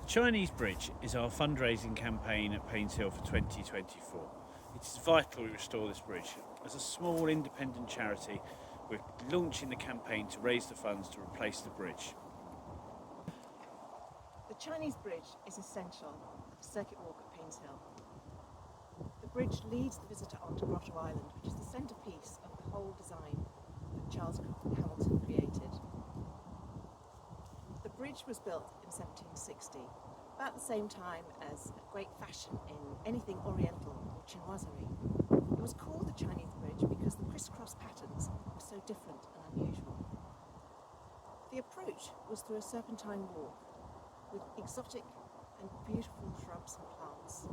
The Chinese Bridge is our fundraising campaign at Painshill for 2024. It is vital we restore this bridge. As a small independent charity, we're launching the campaign to raise the funds to replace the bridge. The Chinese Bridge is essential for the circuit walk at Painshill. The bridge leads the visitor onto Grotto Island, which is the centrepiece of the whole design that Charles Hamilton created. The bridge was built in 1760, about the same time as great fashion in anything oriental or chinoiserie. It was called the Chinese Bridge because the crisscross patterns were so different and unusual. The approach was through a serpentine walk with exotic and beautiful shrubs and plants.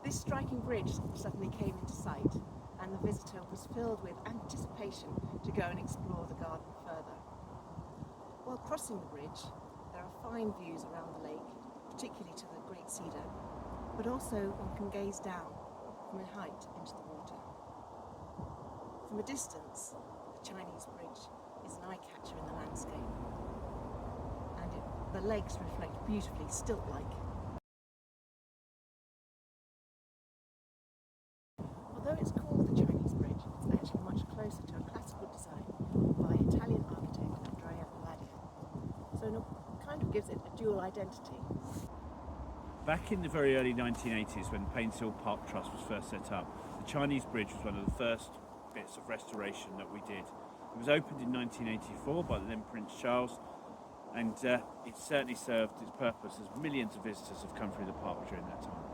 This striking bridge suddenly came into sight, and the visitor was filled with anticipation to go and explore the garden further. While crossing the bridge, there are fine views around the lake, particularly to the Great Cedar, but also one can gaze down from a height into the water. From a distance, the Chinese Bridge is an eye-catcher in the landscape, and the lakes reflect beautifully stilt-like. Although it's called the Chinese Bridge, it's actually much closer to a classical design by Italian architect Andrea Palladio, so it kind of gives it a dual identity. Back in the very early 1980s, when Painshill Park Trust was first set up, the Chinese Bridge was one of the first bits of restoration that we did. It was opened in 1984 by the then Prince Charles, and it certainly served its purpose as millions of visitors have come through the park during that time.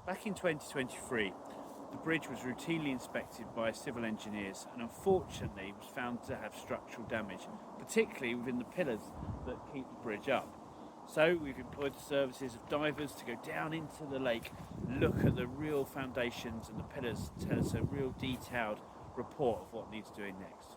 Back in 2023, the bridge was routinely inspected by civil engineers and unfortunately was found to have structural damage, particularly within the pillars that keep the bridge up. So we've employed the services of divers to go down into the lake, look at the real foundations and the pillars, tell us a real detailed report of what needs doing next.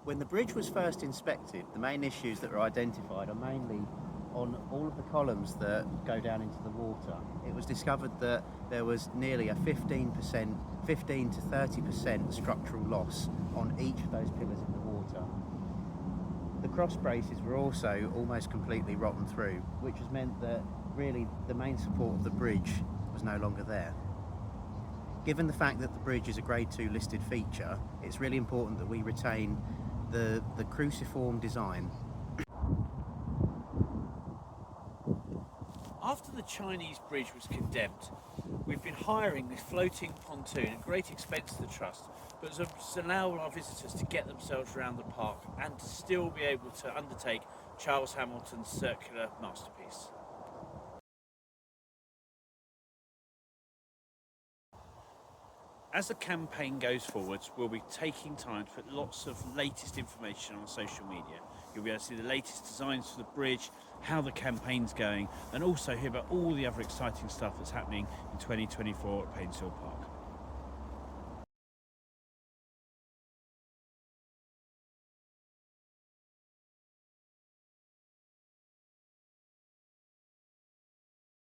When the bridge was first inspected, the main issues that were identified are mainly on all of the columns that go down into the water. It was discovered that there was nearly a 15 to 30% structural loss on each of those pillars in the water. The cross braces were also almost completely rotten through, which has meant that really the main support of the bridge was no longer there. Given the fact that the bridge is a Grade 2 listed feature, it's really important that we retain the cruciform design. After the Chinese Bridge was condemned, we've been hiring this floating pontoon at great expense to the Trust, but to allow our visitors to get themselves around the park and to still be able to undertake Charles Hamilton's circular masterpiece. As the campaign goes forwards, we'll be taking time to put lots of latest information on social media. You'll be able to see the latest designs for the bridge, how the campaign's going, and also hear about all the other exciting stuff that's happening in 2024 at Painshill Park.